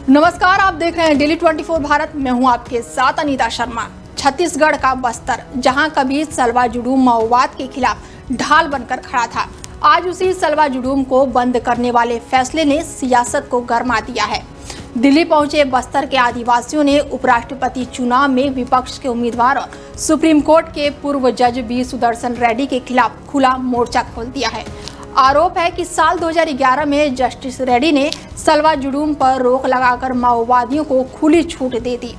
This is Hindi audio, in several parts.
नमस्कार, आप देख रहे हैं डेली 24 भारत। मैं हूं आपके साथ अनीता शर्मा। छत्तीसगढ़ का बस्तर, जहां कभी सलवा जुडूम माओवाद के खिलाफ ढाल बनकर खड़ा था, आज उसी सलवा जुडूम को बंद करने वाले फैसले ने सियासत को गरमा दिया है। दिल्ली पहुंचे बस्तर के आदिवासियों ने उपराष्ट्रपति चुनाव में विपक्ष के उम्मीदवार और सुप्रीम कोर्ट के पूर्व जज बी सुदर्शन रेड्डी के खिलाफ खुला मोर्चा खोल दिया है। आरोप है कि साल 2011 में जस्टिस रेड्डी ने सलवा जुडूम पर रोक लगाकर माओवादियों को खुली छूट दे दी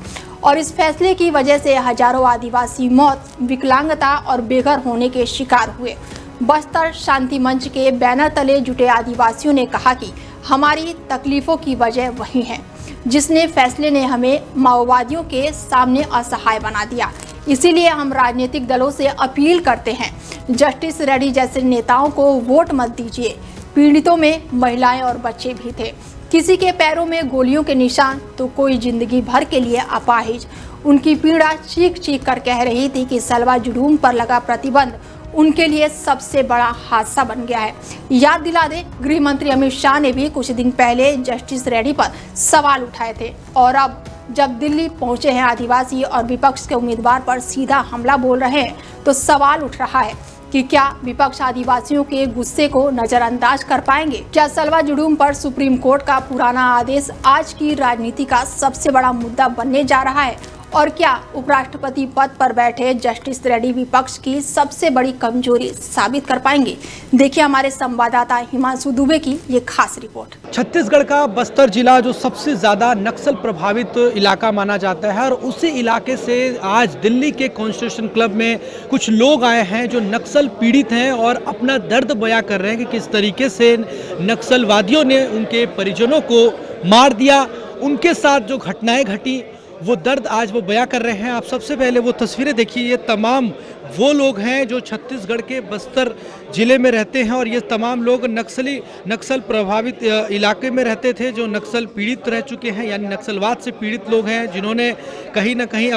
और इस फैसले की वजह से हजारों आदिवासी मौत, विकलांगता और बेघर होने के शिकार हुए। बस्तर शांति मंच के बैनर तले जुटे आदिवासियों ने कहा कि हमारी तकलीफों की वजह वही है जिसने फैसले ने हमें माओवादियों के सामने असहाय बना दिया। इसीलिए हम राजनीतिक दलों से अपील करते हैं, जस्टिस रेड्डी जैसे नेताओं को वोट मत दीजिए। पीड़ितों में महिलाएं और बच्चे भी थे, किसी के पैरों में गोलियों के निशान तो कोई जिंदगी भर के लिए अपाहिज। उनकी पीड़ा चीख चीख कर कह रही थी कि सलवा जुडूम पर लगा प्रतिबंध उनके लिए सबसे बड़ा हादसा बन गया है। याद दिला दें, गृह मंत्री अमित शाह ने भी कुछ दिन पहले जस्टिस रेड्डी पर सवाल उठाए थे और अब जब दिल्ली पहुंचे हैं आदिवासी और विपक्ष के उम्मीदवार पर सीधा हमला बोल रहे हैं, तो सवाल उठ रहा है कि क्या विपक्ष आदिवासियों के गुस्से को नजरअंदाज कर पाएंगे? क्या सलवा जुडूम पर सुप्रीम कोर्ट का पुराना आदेश आज की राजनीति का सबसे बड़ा मुद्दा बनने जा रहा है? और क्या उपराष्ट्रपति पद पर बैठे जस्टिस रेड्डी विपक्ष की सबसे बड़ी कमजोरी साबित कर पाएंगे? देखिए हमारे संवाददाता हिमांशु दुबे की ये खास रिपोर्ट। छत्तीसगढ़ का बस्तर जिला जो सबसे ज़्यादा नक्सल प्रभावित इलाका माना जाता है और उसी इलाके से आज दिल्ली के कॉन्स्टिट्यूशन क्लब में कुछ लोग आए हैं जो नक्सल पीड़ित हैं और अपना दर्द बयां कर रहे हैं कि किस तरीके से नक्सलवादियों ने उनके परिजनों को मार दिया। उनके साथ जो घटनाएं घटी वो दर्द आज वो बयां कर रहे हैं। आप सबसे पहले वो तस्वीरें देखिए। ये तमाम वो लोग हैं जो छत्तीसगढ़ के बस्तर ज़िले में रहते हैं और ये तमाम लोग नक्सल प्रभावित इलाके में रहते थे, जो नक्सल पीड़ित रह चुके हैं, यानी नक्सलवाद से पीड़ित लोग हैं जिन्होंने कहीं ना कहीं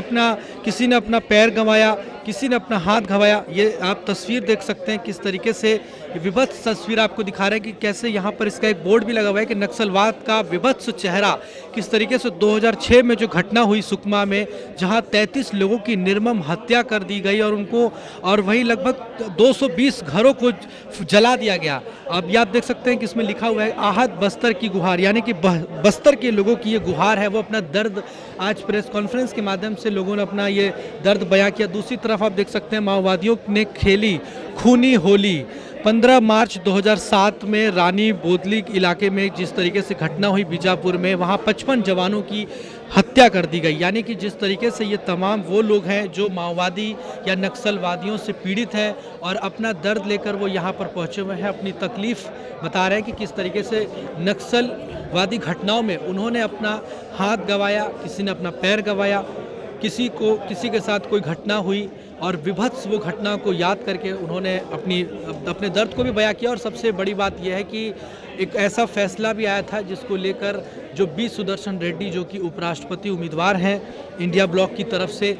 किसी ने अपना पैर गंवाया, किसी ने अपना हाथ गंवाया। ये आप तस्वीर देख सकते हैं किस तरीके से विभत्स तस्वीर आपको दिखा रहे हैं कि कैसे यहाँ पर इसका एक बोर्ड भी लगा हुआ है कि नक्सलवाद का विभत्स चेहरा। किस तरीके से 2006 में जो घटना हुई सुकमा में, जहाँ 33 लोगों की निर्मम हत्या कर दी गई और वहीं लगभग 220 घरों को जला दिया गया। अब ये आप देख सकते हैं कि इसमें लिखा हुआ है आहत बस्तर की गुहार, यानी कि बस्तर के लोगों की ये गुहार है। वो अपना दर्द आज प्रेस कॉन्फ्रेंस के माध्यम से लोगों ने अपना ये दर्द बयां किया। दूसरी तरफ आप देख सकते हैं माओवादियों ने खेली खूनी होली। 15 मार्च 2007 में रानी बोदली इलाके में जिस तरीके से घटना हुई बीजापुर में, वहाँ 55 जवानों की हत्या कर दी गई। यानी कि जिस तरीके से ये तमाम वो लोग हैं जो माओवादी या नक्सलवादियों से पीड़ित हैं और अपना दर्द लेकर वो यहाँ पर पहुँचे हुए हैं, अपनी तकलीफ़ बता रहे हैं कि किस तरीके से नक्सलवादी घटनाओं में उन्होंने अपना हाथ गंवाया, किसी ने अपना पैर गंवाया, किसी के साथ कोई घटना हुई और विभत्स वो घटना को याद करके उन्होंने अपने दर्द को भी बयां किया। और सबसे बड़ी बात यह है कि एक ऐसा फैसला भी आया था जिसको लेकर जो बी सुदर्शन रेड्डी जो कि उपराष्ट्रपति उम्मीदवार हैं इंडिया ब्लॉक की तरफ से,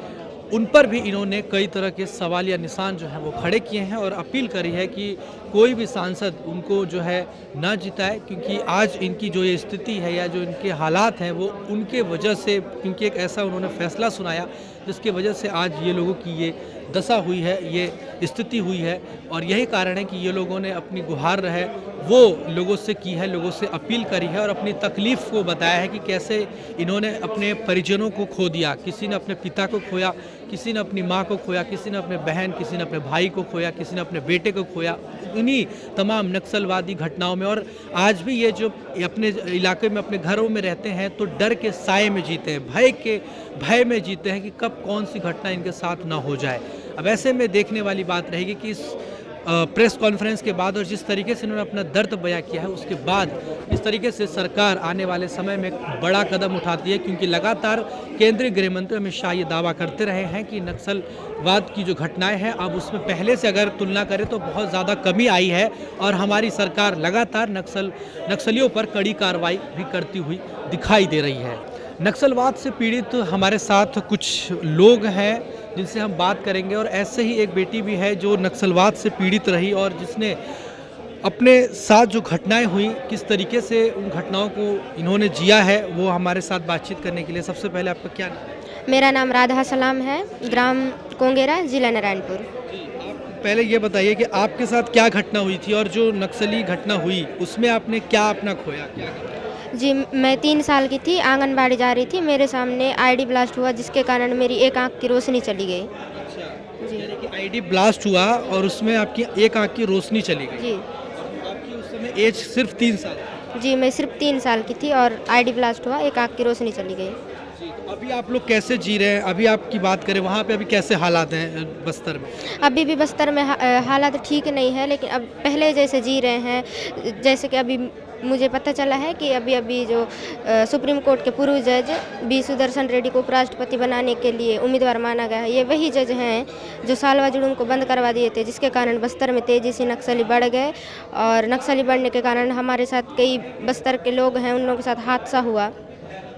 उन पर भी इन्होंने कई तरह के सवाल या निशान जो है वो खड़े किए हैं और अपील करी है कि कोई भी सांसद उनको जो है ना जिताए, क्योंकि आज इनकी जो ये स्थिति है या जो इनके हालात हैं वो उनके वजह से, क्योंकि एक ऐसा उन्होंने फैसला सुनाया जिसकी वजह से आज ये लोगों की ये दशा हुई है, ये स्थिति हुई है। और यही कारण है कि ये लोगों ने अपनी गुहार है वो लोगों से की है, लोगों से अपील करी है और अपनी तकलीफ़ को बताया है कि कैसे इन्होंने अपने परिजनों को खो दिया। किसी ने अपने पिता को खोया, किसी ने अपनी माँ को खोया, किसी ने अपने बहन, किसी ने अपने भाई को खोया, किसी ने अपने बेटे को खोया, इन्हीं तमाम नक्सलवादी घटनाओं में। और आज भी ये जो अपने इलाके में अपने घरों में रहते हैं तो डर के साए में जीते हैं, भय में जीते हैं कि कब कौन सी घटना इनके साथ ना हो जाए। अब ऐसे में देखने वाली बात रहेगी कि इस प्रेस कॉन्फ्रेंस के बाद और जिस तरीके से इन्होंने अपना दर्द बयां किया है उसके बाद इस तरीके से सरकार आने वाले समय में बड़ा कदम उठाती है, क्योंकि लगातार केंद्रीय गृह मंत्री अमित शाह ये दावा करते रहे हैं कि नक्सलवाद की जो घटनाएं हैं अब उसमें पहले से अगर तुलना करें तो बहुत ज़्यादा कमी आई है और हमारी सरकार लगातार नक्सलियों पर कड़ी कार्रवाई भी करती हुई दिखाई दे रही है। नक्सलवाद से पीड़ित हमारे साथ कुछ लोग हैं जिनसे हम बात करेंगे और ऐसे ही एक बेटी भी है जो नक्सलवाद से पीड़ित रही और जिसने अपने साथ जो घटनाएं हुई किस तरीके से उन घटनाओं को इन्होंने जिया है वो हमारे साथ बातचीत करने के लिए सबसे पहले आपका क्या नाम है? मेरा नाम राधा सलाम है, ग्राम कोंगेरा, जिला नारायणपुर। आप पहले ये बताइए कि आपके साथ क्या घटना हुई थी और जो नक्सली घटना हुई उसमें आपने क्या अपना खोया क्या करा? जी, मैं 3 साल की थी, आंगनबाड़ी जा रही थी, मेरे सामने आईडी ब्लास्ट हुआ जिसके कारण मेरी एक आंख की रोशनी चली गई। अच्छा, जी यानी कि आईडी ब्लास्ट हुआ और उसमें आपकी एक आंख की रोशनी चली गई। जी आपकी उस समय एज सिर्फ 3 साल थी। जी, मैं सिर्फ 3 साल की थी और आईडी ब्लास्ट हुआ, एक आंख की रोशनी चली गई। तो अभी आप लोग कैसे जी रहे हैं? अभी आपकी बात करें वहाँ पे अभी कैसे हालात हैं बस्तर में? अभी भी बस्तर में हालात ठीक नहीं है, लेकिन अब पहले जैसे जी रहे हैं। जैसे कि अभी मुझे पता चला है कि अभी जो सुप्रीम कोर्ट के पूर्व जज बी सुदर्शन रेड्डी को उपराष्ट्रपति बनाने के लिए उम्मीदवार माना गया है, ये वही जज हैं जो सालवा जुड़ूम को बंद करवा दिए थे, जिसके कारण बस्तर में तेज़ी से नक्सली बढ़ गए। और नक्सली बढ़ने के कारण हमारे साथ कई बस्तर के लोग हैं, उन लोगों के साथ हादसा हुआ।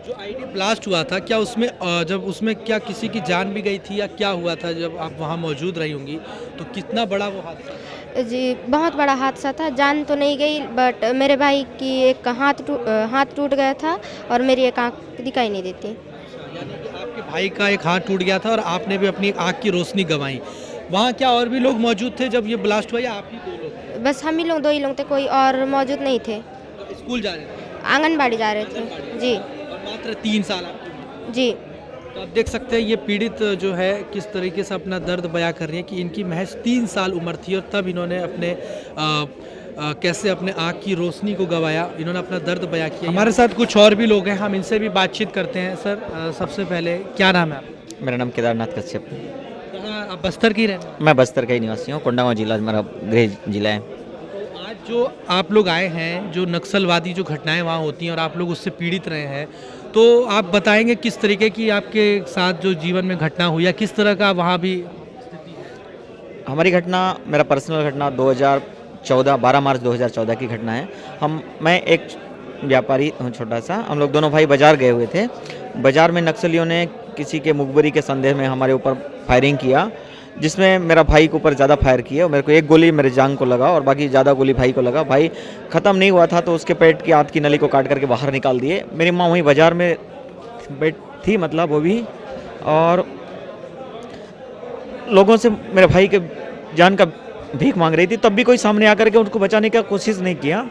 जो आईडी ब्लास्ट हुआ था क्या उसमें जब उसमें क्या किसी की जान भी गई थी या क्या हुआ था जब आप वहाँ मौजूद रही होंगी तो कितना बड़ा वो हादसा? जी, बहुत बड़ा हादसा था। जान तो नहीं गई, बट मेरे भाई की एक हाथ टूट गया था और मेरी एक आँख दिखाई नहीं देती। यानी कि आपके भाई का एक हाथ टूट गया था और आपने भी अपनी एक आँख की रोशनी गंवाई। वहाँ क्या और भी लोग मौजूद थे जब ये ब्लास्ट हुआ या आप ही 2 लोग? बस हम ही लोग 2 ही लोग थे, कोई और मौजूद नहीं थे। स्कूल जा रहे थे? आंगनबाड़ी जा रहे थे। जी और मात्र 3 साल आपकी उम्र। जी तो आप देख सकते हैं ये पीड़ित जो है किस तरीके से अपना दर्द बयां कर रही है कि इनकी महज 3 साल उम्र थी और तब इन्होंने अपने कैसे अपने आँख की रोशनी को गंवाया, इन्होंने अपना दर्द बयां किया। हमारे साथ कुछ और भी लोग हैं, हम इनसे भी बातचीत करते हैं। सर सबसे पहले क्या नाम है आपका? मेरा नाम केदारनाथ कश्यप। कहाँ आप बस्तर की रहने वाले? मैं बस्तर का ही निवासी हूँ। कोंडागांव जिला मेरा गृह जिला है। तो आज जो आप लोग आए हैं, जो नक्सलवादी जो घटनाएं वहाँ होती हैं और आप लोग उससे पीड़ित रहे हैं, तो आप बताएंगे किस तरीके की आपके साथ जो जीवन में घटना हुई या किस तरह का वहाँ भी स्थिति है? हमारी घटना, मेरा पर्सनल घटना 2014 12 मार्च 2014 की घटना है। मैं एक व्यापारी हूँ छोटा सा। हम लोग दोनों भाई बाज़ार गए हुए थे। बाज़ार में नक्सलियों ने किसी के मुखबरी के संदेह में हमारे ऊपर फायरिंग किया, जिसमें मेरा भाई के ऊपर ज़्यादा फायर किए और मेरे को एक गोली मेरे जांग को लगा और बाकी ज़्यादा गोली भाई को लगा। भाई ख़त्म नहीं हुआ था तो उसके पेट की आंत की नली को काट करके बाहर निकाल दिए। मेरी माँ वहीं बाज़ार में बैठ थी, मतलब वो भी, और लोगों से मेरे भाई के जान का भीख मांग रही थी, तब भी कोई सामने आकर के उनको बचाने का कोशिश नहीं किया।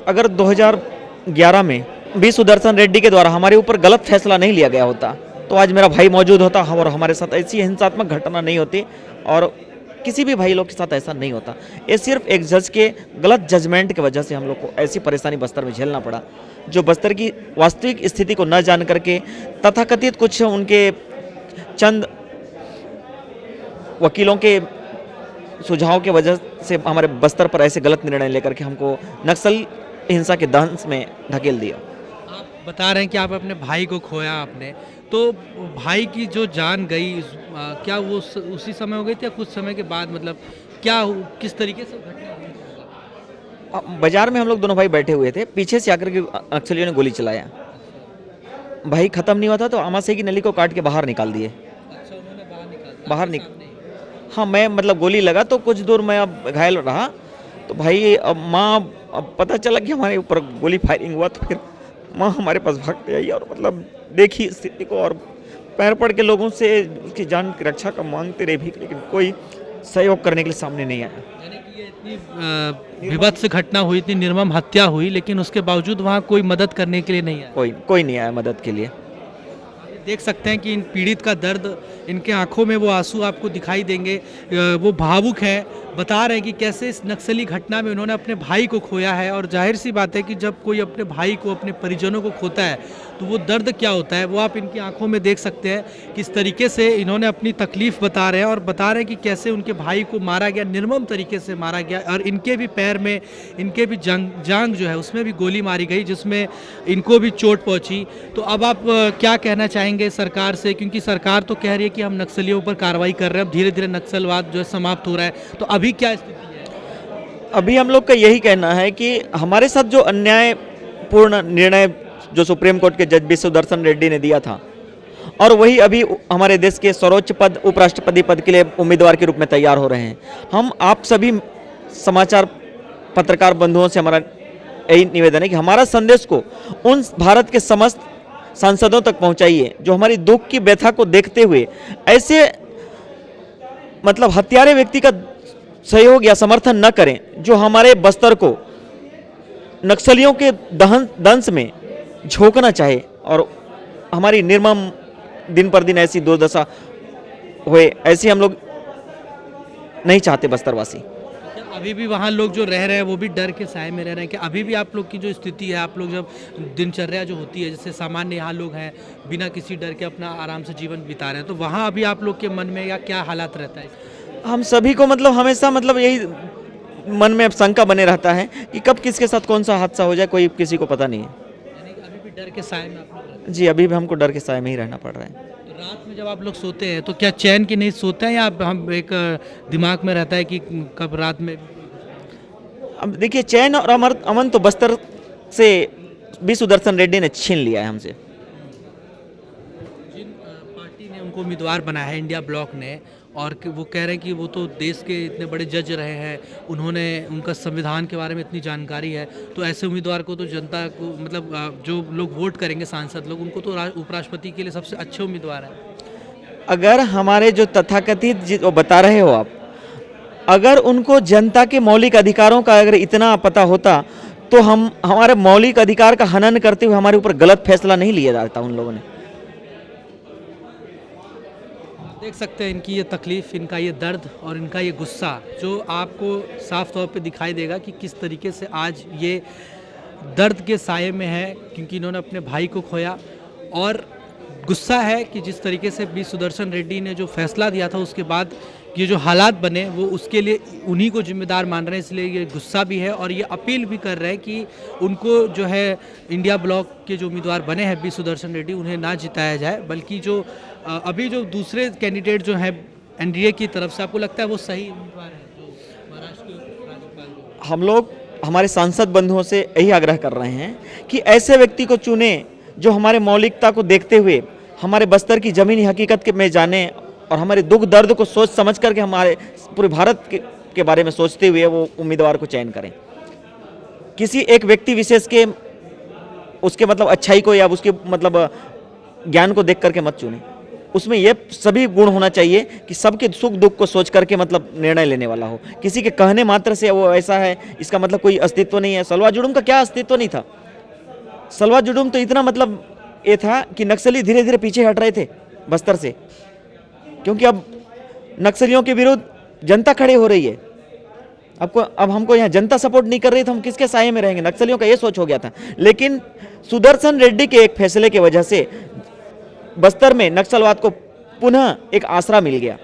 अगर 2011 में बी सुदर्शन रेड्डी के द्वारा हमारे ऊपर गलत फैसला नहीं लिया गया होता तो आज मेरा भाई मौजूद होता और हमारे साथ ऐसी हिंसात्मक घटना नहीं होती और किसी भी भाई लोग के साथ ऐसा नहीं होता। ये सिर्फ एक जज के गलत जजमेंट की वजह से हम लोग को ऐसी परेशानी बस्तर में झेलना पड़ा, जो बस्तर की वास्तविक स्थिति को न जान करके तथाकथित कुछ उनके चंद वकीलों के सुझाव की वजह से हमारे बस्तर पर ऐसे गलत निर्णय लेकर के हमको नक्सल हिंसा के दंश में धकेल दिया। आप बता रहे हैं कि आप अपने भाई को खोया आपने, तो भाई की जो जान गई क्या वो उसी समय हो गई थी या कुछ समय के बाद, मतलब क्या किस तरीके से घटना हुई? बाजार में हम लोग दोनों भाई बैठे हुए थे, पीछे से आकर के नक्सलियों ने गोली चलाया। भाई खत्म नहीं हुआ था तो आमाशय की नली को काट के बाहर निकाल दिए। अच्छा, उन्होंने बाहर हाँ, मैं मतलब गोली लगा तो कुछ दूर मैं अब घायल रहा तो भाई अब पता चला कि हमारे ऊपर गोली फायरिंग हुआ तो फिर माँ हमारे पास भागते आई और मतलब देखी स्थिति को और पैर पड़ के लोगों से उसकी जान की रक्षा का मांगते रहे भी, लेकिन कोई सहयोग करने के लिए सामने नहीं आया। यानी कि ये इतनी विभत्स घटना हुई, इतनी निर्मम हत्या हुई, लेकिन उसके बावजूद वहाँ कोई मदद करने के लिए नहीं आया। कोई नहीं आया मदद के लिए। देख सकते हैं कि इन पीड़ित का दर्द, इनके आंखों में वो आंसू आपको दिखाई देंगे। वो भावुक हैं, बता रहे हैं कि कैसे इस नक्सली घटना में उन्होंने अपने भाई को खोया है और जाहिर सी बात है कि जब कोई अपने भाई को, अपने परिजनों को खोता है तो वो दर्द क्या होता है वो आप इनकी आंखों में देख सकते हैं। किस तरीके से इन्होंने अपनी तकलीफ़ बता रहे हैं और बता रहे हैं कि कैसे उनके भाई को मारा गया, निर्मम तरीके से मारा गया और इनके भी पैर में, इनके भी जांग जो है उसमें भी गोली मारी गई, जिसमें इनको भी चोट पहुंची। तो अब आप क्या कहना चाहेंगे सरकार से, क्योंकि सरकार तो कह रही है कि हम नक्सलियों पर कार्रवाई कर रहे हैं, अब धीरे धीरे नक्सलवाद जो है समाप्त हो रहा है, तो अभी क्या स्थिति है? अभी हम लोग का यही कहना है कि हमारे साथ जो अन्यायपूर्ण निर्णय जो सुप्रीम कोर्ट के जज बी सुदर्शन रेड्डी ने दिया था और वही अभी हमारे देश के सर्वोच्च पद उपराष्ट्रपति पद के लिए उम्मीदवार के रूप में तैयार हो रहे हैं। हम आप सभी समाचार पत्रकार बंधुओं से हमारा यही निवेदन है कि हमारा संदेश को उन भारत के समस्त सांसदों तक पहुंचाइए जो हमारी दुख की व्यथा को देखते हुए ऐसे मतलब हत्यारे व्यक्ति का सहयोग या समर्थन न करें जो हमारे बस्तर को नक्सलियों के दंश में झोंकना चाहे और हमारी निर्मम दिन पर दिन ऐसी दुर्दशा होए, ऐसी हम लोग नहीं चाहते बस्तरवासी। अभी भी वहाँ लोग जो रह रहे हैं वो भी डर के साए में रह रहे हैं कि अभी भी आप लोग की जो स्थिति है, आप लोग जब दिनचर्या जो होती है, जैसे सामान्य यहाँ लोग हैं बिना किसी डर के अपना आराम से जीवन बिता रहे हैं, तो वहाँ अभी आप लोग के मन में या क्या हालात रहता है? हम सभी को मतलब हमेशा मतलब यही मन में शंका बने रहता है कि कब किसके साथ कौन सा हादसा हो जाए, कोई किसी को पता नहीं है। यानी कि अभी भी डर के साए में आप लोग रहते हैं? जी, अभी भी हमको डर के साए में ही रहना पड़ रहा है। तो रात में जब आप लोग सोते हैं तो क्या चैन की नहीं सोते हैं, या हम एक दिमाग में रहता है कि कब रात में? अब देखिए, चैन और अमन तो बस्तर से बी सुदर्शन रेड्डी ने छीन लिया है हमसे। जिन पार्टी ने उनको उम्मीदवार बनाया है, इंडिया ब्लॉक ने, और वो कह रहे हैं कि वो तो देश के इतने बड़े जज रहे हैं, उन्होंने उनका संविधान के बारे में इतनी जानकारी है, तो ऐसे उम्मीदवार को तो जनता को मतलब जो लोग वोट करेंगे सांसद लोग, उनको तो उपराष्ट्रपति के लिए सबसे अच्छे उम्मीदवार हैं। अगर हमारे जो तथाकथित वो बता रहे हो आप, अगर उनको जनता के मौलिक अधिकारों का अगर इतना पता होता तो हम हमारे मौलिक अधिकार का हनन करते हुए हमारे ऊपर गलत फैसला नहीं लिया जाता उन लोगों ने। देख सकते हैं इनकी ये तकलीफ़, इनका ये दर्द और इनका ये गुस्सा जो आपको साफ तौर पे दिखाई देगा कि किस तरीके से आज ये दर्द के साये में है, क्योंकि इन्होंने अपने भाई को खोया, और गुस्सा है कि जिस तरीके से बी सुदर्शन रेड्डी ने जो फैसला दिया था उसके बाद ये जो हालात बने वो उसके लिए उन्हीं को जिम्मेदार मान रहे हैं, इसलिए ये गुस्सा भी है और ये अपील भी कर रहे हैं कि उनको जो है इंडिया ब्लॉक के जो उम्मीदवार बने हैं बी सुदर्शन रेड्डी, उन्हें ना जिताया जाए, बल्कि जो अभी जो दूसरे कैंडिडेट जो हैं एनडीए की तरफ से, आपको लगता है वो सही उम्मीदवार है जो महाराष्ट्र के राज्यपाल? हम लोग हमारे सांसद बंधुओं से यही आग्रह कर रहे हैं कि ऐसे व्यक्ति को चुने जो हमारे मौलिकता को देखते हुए हमारे बस्तर की ज़मीनी हकीकत में जाने और हमारे दुख दर्द को सोच समझ करके हमारे पूरे भारत के बारे में सोचते हुए वो उम्मीदवार को चयन करें। किसी एक व्यक्ति विशेष के उसके मतलब अच्छाई को या उसके मतलब ज्ञान को देख करके मत चुने। उसमें ये सभी गुण होना चाहिए कि सबके सुख दुख को सोच करके मतलब निर्णय लेने वाला हो। किसी के कहने मात्र से वो ऐसा है इसका मतलब कोई अस्तित्व नहीं है। सलवा जुडूम का क्या अस्तित्व नहीं था? सलवा जुडूम तो इतना मतलब ये था कि नक्सली धीरे धीरे पीछे हट रहे थे बस्तर से, क्योंकि अब नक्सलियों के विरुद्ध जनता खड़ी हो रही है। अब हमको यहाँ जनता सपोर्ट नहीं कर रही तो हम किसके साये में रहेंगे? नक्सलियों का ये सोच हो गया था। लेकिन सुदर्शन रेड्डी के एक फैसले की वजह से बस्तर में नक्सलवाद को पुनः एक आसरा मिल गया।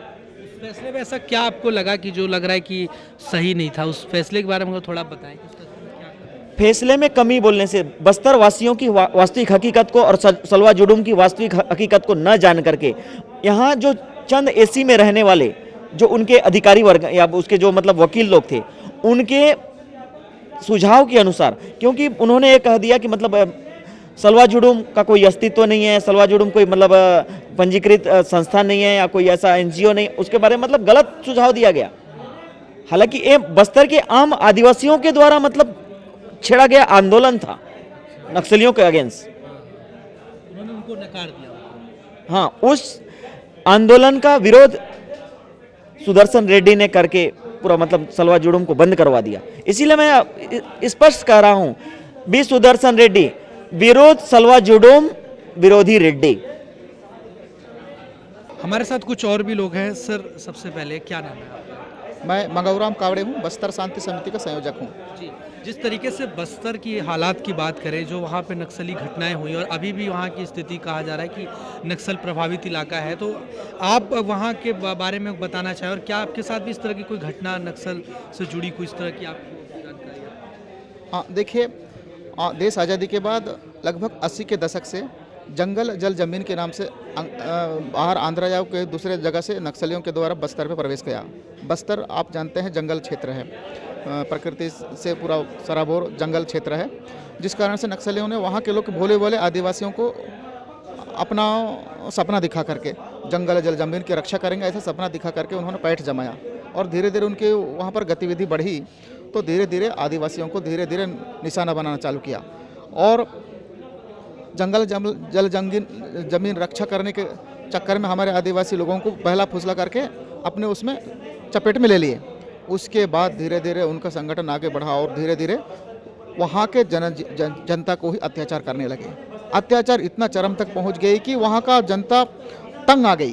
फैसले में ऐसा क्या आपको लगा कि जो लग रहा है कि सही नहीं था? उस फैसले के बारे में थोड़ा बताएं। फैसले में कमी बोलने से बस्तर वासियों की वास्तविक हकीकत को और सलवा जुडूम की वास्तविक हकीकत को न जान करके यहाँ जो चंद एसी में रहने वाले जो उनके अधिकारी वर्ग या उसके जो मतलब वकील लोग थे, उनके सुझाव के अनुसार, क्योंकि उन्होंने ये कह दिया कि मतलब सलवा जुडूम का कोई अस्तित्व नहीं है, सलवा जुडूम कोई मतलब पंजीकृत संस्था नहीं है या कोई ऐसा एनजीओ नहीं, उसके बारे में मतलब गलत सुझाव दिया गया। हालांकि ये बस्तर के आम आदिवासियों के द्वारा मतलब छेड़ा गया आंदोलन था नक्सलियों के अगेंस्ट, उन्होंने उनको नकार दिया। हाँ, उस आंदोलन का विरोध सुदर्शन रेड्डी ने करके पूरा मतलब सलवा जुडूम को बंद करवा दिया। इसीलिए मैं स्पष्ट कह रहा हूं, बी सुदर्शन रेड्डी विरोध सलवा जुडूम, विरोधी रेड्डी। हमारे साथ कुछ और भी लोग हैं। सर, सबसे पहले क्या नाम है आपका? मैं मंगऊराम कावड़े हूँ, बस्तर शांति समिति का संयोजक हूँ। जी, जिस तरीके से बस्तर की हालात की बात करें, जो वहाँ पे नक्सली घटनाएं हुई और अभी भी वहाँ की स्थिति कहा जा रहा है कि नक्सल प्रभावित इलाका है, तो आप वहाँ के बारे में बताना चाहें और क्या आपके साथ भी इस तरह की कोई घटना नक्सल से जुड़ी कोई इस तरह की आपको जानकारी है? हाँ, देखिए, देश आज़ादी के बाद लगभग 80 के दशक से जंगल जल जमीन के नाम से बाहर आंध्रा या के दूसरे जगह से नक्सलियों के द्वारा बस्तर पे प्रवेश किया। बस्तर आप जानते हैं जंगल क्षेत्र है, प्रकृति से पूरा सराबोर जंगल क्षेत्र है, जिस कारण से नक्सलियों ने वहाँ के लोग भोले भोले आदिवासियों को अपना सपना दिखा करके जंगल जल जमीन की रक्षा करेंगे ऐसा सपना दिखा करके उन्होंने पैठ जमाया और धीरे धीरे उनके वहाँ पर गतिविधि बढ़ी तो धीरे धीरे आदिवासियों को धीरे धीरे निशाना बनाना चालू किया और जंगल जल जमीन रक्षा करने के चक्कर में हमारे आदिवासी लोगों को पहला फुसला करके अपने उसमें चपेट में ले लिए। उसके बाद धीरे धीरे उनका संगठन आगे बढ़ा और धीरे धीरे वहाँ के जनता को ही अत्याचार करने लगे। अत्याचार इतना चरम तक पहुँच गई कि वहाँ का जनता तंग आ गई।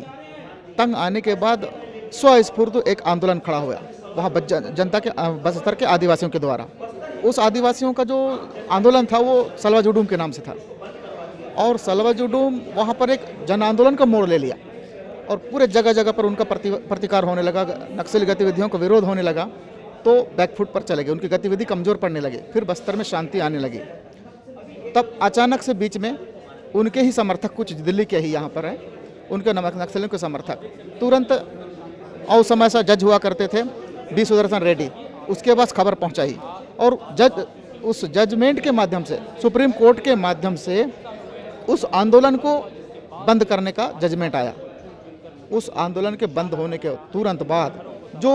तंग आने के बाद स्वस्फूर्त एक आंदोलन खड़ा हुआ वहाँ जनता के बस्तर के आदिवासियों के द्वारा। उस आदिवासियों का जो आंदोलन था वो सलवा जुडूम के नाम से था और सलवा जुडूम वहाँ पर एक जन आंदोलन का मोड़ ले लिया और पूरे जगह जगह पर उनका प्रतिकार होने लगा। नक्सली गतिविधियों का विरोध होने लगा तो बैकफुट पर चले गए, उनकी गतिविधि कमज़ोर पड़ने लगे। फिर बस्तर में शांति आने लगी। तब अचानक से बीच में उनके ही समर्थक, कुछ दिल्ली के ही यहाँ पर हैं, उनके नक्सलियों के समर्थक तुरंत और समय से जज हुआ करते थे बी सुदर्शन रेड्डी, उसके पास खबर पहुँचाई और जज उस जजमेंट के माध्यम से, सुप्रीम कोर्ट के माध्यम से उस आंदोलन को बंद करने का जजमेंट आया। उस आंदोलन के बंद होने के तुरंत बाद जो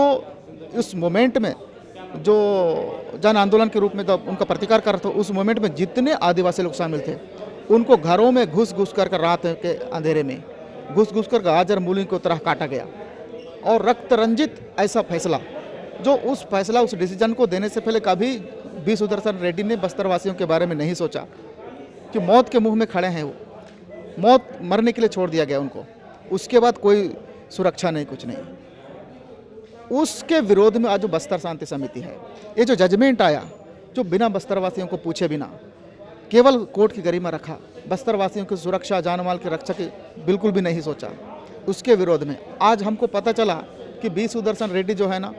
उस मोमेंट में जो जन आंदोलन के रूप में जब उनका प्रतिकार कर रहे थे, उस मोमेंट में जितने आदिवासी लोग शामिल थे उनको घरों में घुस कर रात के अंधेरे में घुस कर गाजर मूली की तरह काटा गया और रक्त रंजित ऐसा फैसला, जो उस फैसला उस डिसीजन को देने से पहले कभी बी सुदर्शन रेड्डी ने बस्तर वासियों के बारे में नहीं सोचा कि मौत के मुंह में खड़े हैं, वो मौत मरने के लिए छोड़ दिया गया उनको। उसके बाद कोई सुरक्षा नहीं, कुछ नहीं। उसके विरोध में आज जो बस्तर शांति समिति है, ये जो जजमेंट आया, जो बिना बस्तर वासियों को पूछे बिना केवल कोर्ट की गरिमा रखा, बस्तर वासियों की सुरक्षा, जान माल की रक्षा की बिल्कुल भी नहीं सोचा, उसके विरोध में आज हमको पता चला कि बी सुदर्शन रेड्डी जो है ना,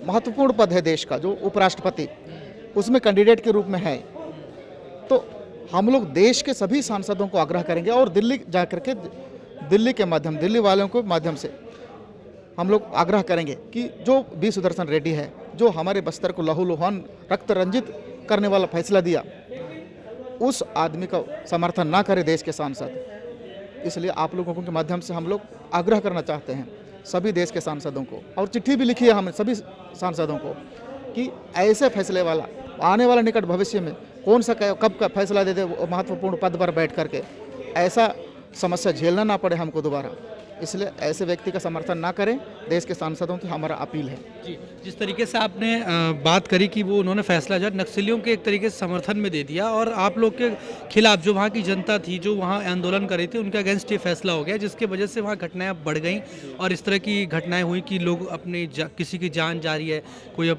महत्वपूर्ण पद है देश का, जो उपराष्ट्रपति, उसमें कैंडिडेट के रूप में है। तो हम लोग देश के सभी सांसदों को आग्रह करेंगे और दिल्ली जाकर के दिल्ली के माध्यम, दिल्ली वालों के माध्यम से हम लोग आग्रह करेंगे कि जो बी सुदर्शन रेड्डी है, जो हमारे बस्तर को लहूलुहान रक्त रंजित करने वाला फैसला दिया, उस आदमी का समर्थन ना करे देश के सांसद। इसलिए आप लोगों के माध्यम से हम लोग आग्रह करना चाहते हैं सभी देश के सांसदों को, और चिट्ठी भी लिखी है हमने सभी सांसदों को कि ऐसे फैसले वाला आने वाला निकट भविष्य में कौन सा कब का फैसला दे दे महत्वपूर्ण पद पर बैठ करके, ऐसा समस्या झेलना ना पड़े हमको दोबारा। इसलिए ऐसे व्यक्ति का समर्थन ना करें, देश के सांसदों की हमारा अपील है। जी, जिस तरीके से आपने बात करी कि वो उन्होंने फैसला जो नक्सलियों के एक तरीके से समर्थन में दे दिया और आप लोग के खिलाफ जो वहाँ की जनता थी, जो वहाँ आंदोलन कर रही थी, उनके अगेंस्ट ये फैसला हो गया, जिसके वजह से वहाँ घटनाएं बढ़ गई और इस तरह की घटनाएं हुई कि लोग अपने किसी की जान जा रही है, कोई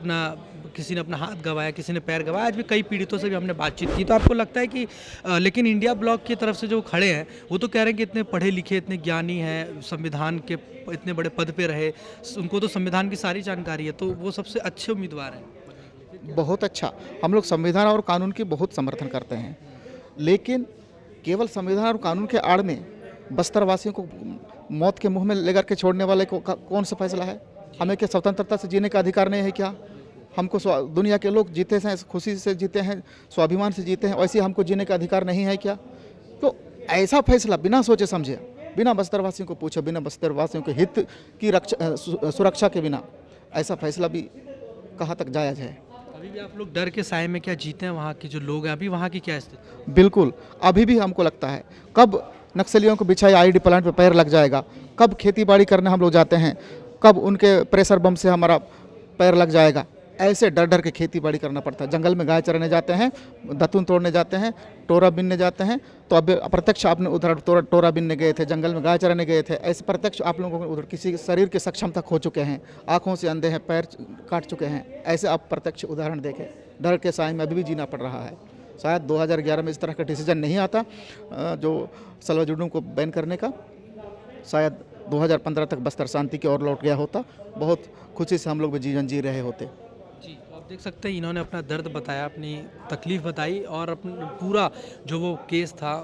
किसी ने अपना हाथ गंवाया, किसी ने पैर गंवाया। आज भी कई पीड़ितों से भी हमने बातचीत की। तो आपको लगता है कि लेकिन इंडिया ब्लॉक की तरफ से जो खड़े हैं वो तो कह रहे हैं कि इतने पढ़े लिखे, इतने ज्ञानी हैं, संविधान के इतने बड़े पद पे रहे, उनको तो संविधान की सारी जानकारी है, तो वो सबसे अच्छे उम्मीदवार हैं। बहुत अच्छा, हम लोग संविधान और कानून की बहुत समर्थन करते हैं, लेकिन केवल संविधान और कानून के आड़ में बस्तर वासियों को मौत के मुंह में लेकर के छोड़ने वाले को कौन सा फैसला है? हमें क्या स्वतंत्रता से जीने का अधिकार नहीं है क्या? हमको दुनिया के लोग जीते हैं, खुशी से जीते हैं, स्वाभिमान से जीते हैं, वैसे हमको जीने का अधिकार नहीं है क्या? तो ऐसा फैसला बिना सोचे समझे, बिना बस्तर वासियों को पूछे, बिना बस्तर वासियों के हित की सुरक्षा के बिना ऐसा फैसला भी कहाँ तक जायज़ है? अभी भी आप लोग डर के साए में क्या जीते हैं? वहाँ के जो लोग हैं, अभी वहाँ की क्या स्थिति? बिल्कुल, अभी भी हमको लगता है कब नक्सलियों को बिछाई आईडी प्लांट पे पैर लग जाएगा, कब खेती बाड़ी करने हम लोग जाते हैं, कब उनके प्रेशर बम से हमारा पैर लग जाएगा, ऐसे डर डर के खेती बाड़ी करना पड़ता है। जंगल में गाय चराने जाते हैं, दतून तोड़ने जाते हैं, टोरा बीनने जाते हैं, तो अब प्रत्यक्ष आपने उधर टोरा बीनने गए थे, जंगल में गाय चराने गए थे, ऐसे प्रत्यक्ष आप लोगों को उधर किसी शरीर के सक्षम तक हो चुके हैं, आँखों से अंधे हैं, पैर काट चुके हैं, ऐसे आप प्रत्यक्ष उदाहरण देखें। डर के साए में अभी भी जीना पड़ रहा है। शायद 2011 में इस तरह का डिसीजन नहीं आता जो सलवा जुडूम को बैन करने का, शायद 2015 तक बस्तर शांति की ओर लौट गया होता, बहुत खुशी से हम लोग भी जीवन जी रहे होते। जी, आप देख सकते हैं इन्होंने अपना दर्द बताया, अपनी तकलीफ़ बताई और अपना पूरा जो वो केस था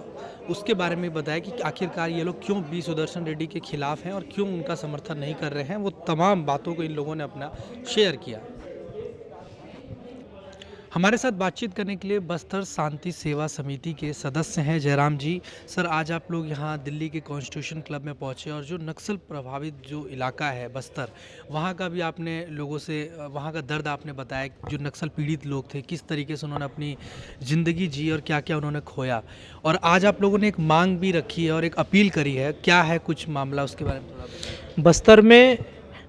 उसके बारे में बताया कि आखिरकार ये लोग क्यों बी सुदर्शन रेड्डी के खिलाफ हैं और क्यों उनका समर्थन नहीं कर रहे हैं। वो तमाम बातों को इन लोगों ने अपना शेयर किया। हमारे साथ बातचीत करने के लिए बस्तर शांति सेवा समिति के सदस्य हैं जयराम जी। सर, आज आप लोग यहाँ दिल्ली के कॉन्स्टिट्यूशन क्लब में पहुँचे और जो नक्सल प्रभावित जो इलाका है बस्तर, वहाँ का भी आपने लोगों से वहाँ का दर्द आपने बताया, जो नक्सल पीड़ित लोग थे किस तरीके से उन्होंने अपनी ज़िंदगी जी और क्या क्या उन्होंने खोया। और आज आप लोगों ने एक मांग भी रखी है और एक अपील करी है, क्या है कुछ मामला, उसके बारे में थोड़ा बताएं। बस्तर में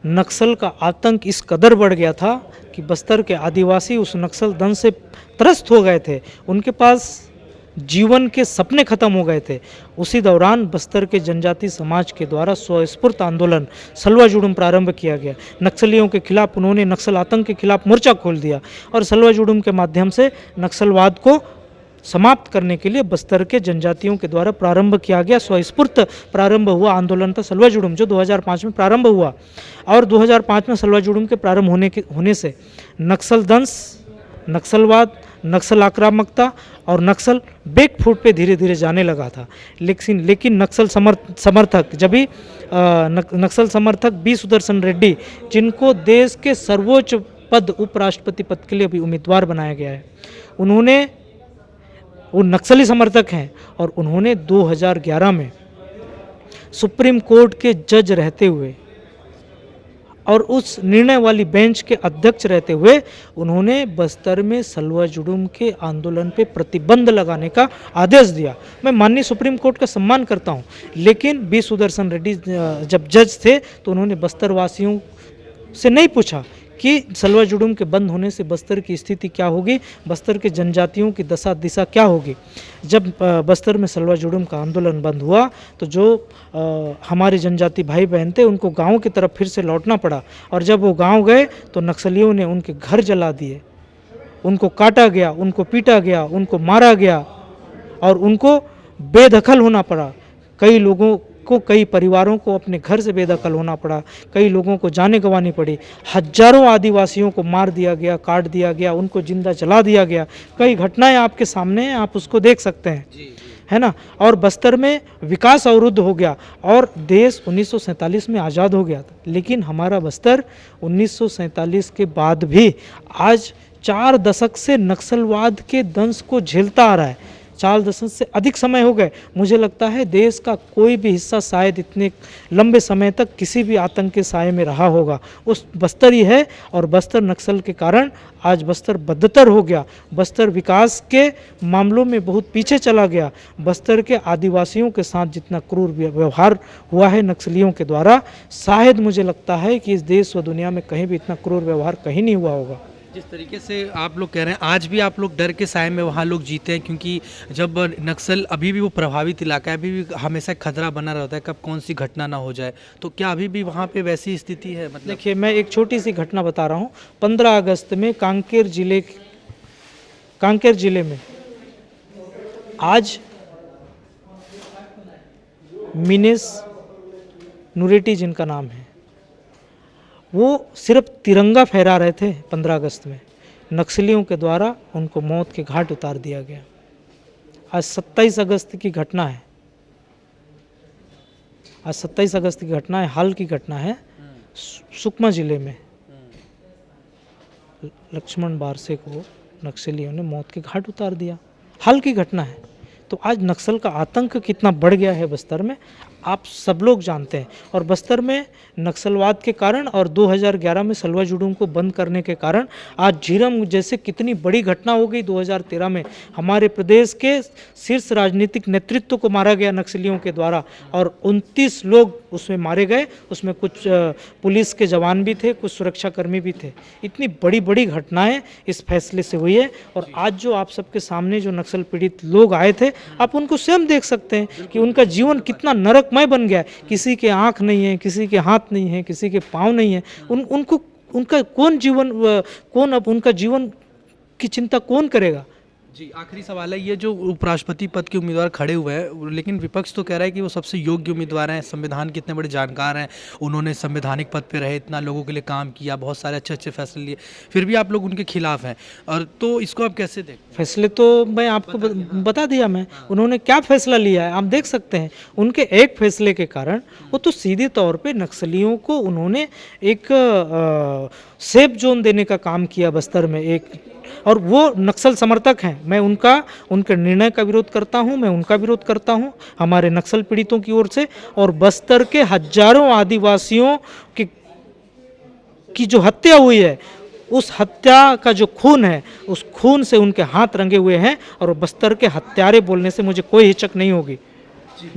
नक्सल का आतंक इस कदर बढ़ गया था कि बस्तर के आदिवासी उस नक्सल दंश से त्रस्त हो गए थे, उनके पास जीवन के सपने खत्म हो गए थे। उसी दौरान बस्तर के जनजाति समाज के द्वारा स्वस्फूर्त आंदोलन सलवा जुडुम प्रारंभ किया गया। नक्सलियों के खिलाफ उन्होंने नक्सल आतंक के खिलाफ मोर्चा खोल दिया और सलवा जुडुम के माध्यम से नक्सलवाद को समाप्त करने के लिए बस्तर के जनजातियों के द्वारा प्रारंभ किया गया स्वस्फूर्त प्रारंभ हुआ आंदोलन था सलवा जुडुम, जो 2005 में प्रारंभ हुआ। और 2005 में सलवा जुडुम के प्रारंभ होने से नक्सल दंश, नक्सलवाद, नक्सल आक्रामकता और नक्सल बैकफुट पे धीरे धीरे जाने लगा था। लेकिन नक्सल समर्थक जब भी नक्सल समर्थक बी सुदर्शन रेड्डी, जिनको देश के सर्वोच्च पद उपराष्ट्रपति पद के लिए भी उम्मीदवार बनाया गया है, उन्होंने वो नक्सली समर्थक हैं और उन्होंने 2011 में सुप्रीम कोर्ट के जज रहते हुए और उस निर्णय वाली बेंच के अध्यक्ष रहते हुए उन्होंने बस्तर में सलवा जुडुम के आंदोलन पे प्रतिबंध लगाने का आदेश दिया। मैं माननीय सुप्रीम कोर्ट का सम्मान करता हूं, लेकिन बी सुदर्शन रेड्डी जब जज थे तो उन्होंने बस्तर वासियों से नहीं पूछा कि सलवा जुडुम के बंद होने से बस्तर की स्थिति क्या होगी, बस्तर के जनजातियों की दशा दिशा क्या होगी। जब बस्तर में सलवा जुडुम का आंदोलन बंद हुआ तो जो हमारे जनजाति भाई बहन थे उनको गाँव की तरफ फिर से लौटना पड़ा और जब वो गाँव गए तो नक्सलियों ने उनके घर जला दिए, उनको काटा गया, उनको पीटा गया, उनको मारा गया और उनको बेदखल होना पड़ा। कई परिवारों को अपने घर से बेदखल होना पड़ा, कई लोगों को जाने गंवानी पड़ी, हजारों आदिवासियों को मार दिया गया, काट दिया गया, उनको जिंदा जला दिया गया। कई घटनाएं आपके सामने हैं, आप उसको देख सकते हैं, है ना। और बस्तर में विकास अवरुद्ध हो गया और देश 1947 में आज़ाद हो गया था, लेकिन हमारा बस्तर 1947 के बाद भी आज 4 दशक से नक्सलवाद के दंश को झेलता आ रहा है। 4 दशक से अधिक समय हो गए। मुझे लगता है देश का कोई भी हिस्सा शायद इतने लंबे समय तक किसी भी आतंक के साए में रहा होगा, उस बस्तर ही है। और बस्तर नक्सल के कारण आज बस्तर बदतर हो गया, बस्तर विकास के मामलों में बहुत पीछे चला गया। बस्तर के आदिवासियों के साथ जितना क्रूर व्यवहार हुआ है नक्सलियों के द्वारा, शायद मुझे लगता है कि इस देश व दुनिया में कहीं भी इतना क्रूर व्यवहार कहीं नहीं हुआ होगा। जिस तरीके से आप लोग कह रहे हैं, आज भी आप लोग डर के साए में वहाँ लोग जीते हैं, क्योंकि जब नक्सल अभी भी वो प्रभावित इलाका है, अभी भी हमेशा खतरा बना रहता है कब कौन सी घटना ना हो जाए। तो क्या अभी भी वहाँ पे वैसी स्थिति है? मतलब देखिए, मैं एक छोटी सी घटना बता रहा हूँ। 15 अगस्त में कांकेर जिले में आज मिनेश नुरेटी जिनका नाम है, वो सिर्फ तिरंगा फहरा रहे थे 15 अगस्त में, नक्सलियों के द्वारा उनको मौत के घाट उतार दिया गया। आज 27 अगस्त की घटना है, आज 27 अगस्त की घटना है, हाल की घटना है। सुकमा जिले में लक्ष्मण बारसे को नक्सलियों ने मौत के घाट उतार दिया, हाल की घटना है। तो आज नक्सल का आतंक कितना बढ़ गया है बस्तर में, आप सब लोग जानते हैं। और बस्तर में नक्सलवाद के कारण और 2011 में सलवा जुडुम को बंद करने के कारण आज झीरम जैसे कितनी बड़ी घटना हो गई। 2013 में हमारे प्रदेश के शीर्ष राजनीतिक नेतृत्व को मारा गया नक्सलियों के द्वारा और 29 लोग उसमें मारे गए, उसमें कुछ पुलिस के जवान भी थे, कुछ सुरक्षाकर्मी भी थे। इतनी बड़ी बड़ी घटनाएं इस फैसले से हुई है। और आज जो आप सबके सामने जो नक्सल पीड़ित लोग आए थे, आप उनको स्वयं देख सकते हैं कि उनका जीवन कितना नरकमय बन गया है। किसी के आँख नहीं है, किसी के हाथ नहीं है, किसी के पाँव नहीं है। उनका उनका जीवन की चिंता कौन करेगा? जी, आखिरी सवाल है, ये जो उपराष्ट्रपति पद के उम्मीदवार खड़े हुए हैं, लेकिन विपक्ष तो कह रहा है कि वो सबसे योग्य उम्मीदवार हैं, संविधान के इतने बड़े जानकार हैं, उन्होंने संवैधानिक पद पे रहे, इतना लोगों के लिए काम किया, बहुत सारे अच्छे अच्छे फैसले लिए, फिर भी आप लोग उनके खिलाफ हैं। और तो इसको आप कैसे देखते हैं? फैसले तो मैं आपको बता दिया मैं, उन्होंने क्या फैसला लिया है आप देख सकते हैं। उनके एक फैसले के कारण वो तो सीधे तौर पे नक्सलियों को उन्होंने एक सेफ जोन देने का काम किया बस्तर में, एक और वो नक्सल समर्थक हैं, मैं उनके निर्णय का विरोध करता हूं, मैं उनका विरोध करता हूं हमारे नक्सल पीड़ितों की ओर से। और बस्तर के हजारों आदिवासियों की जो हत्या हुई है, उस हत्या का जो खून है, उस खून से उनके हाथ रंगे हुए हैं और बस्तर के हत्यारे बोलने से मुझे कोई हिचक नहीं होगी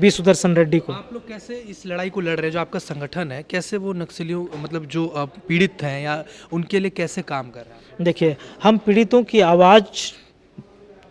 बी सुदर्शन रेड्डी को। आप लोग कैसे इस लड़ाई को लड़ रहे हैं? जो आपका संगठन है, कैसे वो नक्सलियों मतलब जो पीड़ित हैं या उनके लिए कैसे काम कर रहे हैं? देखिए, हम पीड़ितों की आवाज़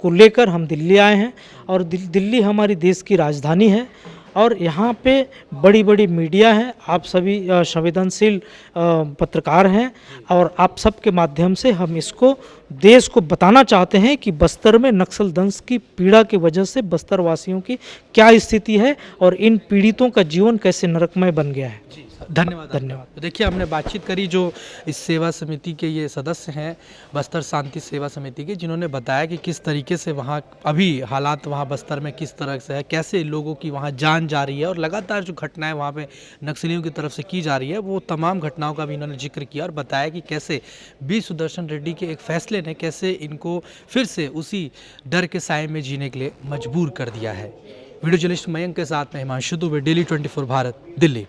को लेकर हम दिल्ली आए हैं और दिल्ली हमारी देश की राजधानी है और यहाँ पे बड़ी बड़ी मीडिया है, आप सभी संवेदनशील पत्रकार हैं और आप सबके माध्यम से हम इसको देश को बताना चाहते हैं कि बस्तर में नक्सल दंश की पीड़ा की वजह से बस्तर वासियों की क्या स्थिति है और इन पीड़ितों का जीवन कैसे नरकमय बन गया है। धन्यवाद। तो देखिए, हमने बातचीत करी जो इस सेवा समिति के ये सदस्य हैं, बस्तर शांति सेवा समिति के, जिन्होंने बताया कि किस तरीके से वहाँ अभी हालात वहाँ बस्तर में किस तरह से है, कैसे लोगों की वहाँ जान जा रही है और लगातार जो घटनाएं वहाँ पे नक्सलियों की तरफ से की जा रही है, वो तमाम घटनाओं का भी इन्होंने जिक्र किया और बताया कि कैसे बी सुदर्शन रेड्डी के एक फैसले ने कैसे इनको फिर से उसी डर के साए में जीने के लिए मजबूर कर दिया है। वीडियो जर्नलिस्ट मयंक के साथ में हिमांशु दुबे, डेली 24 भारत, दिल्ली।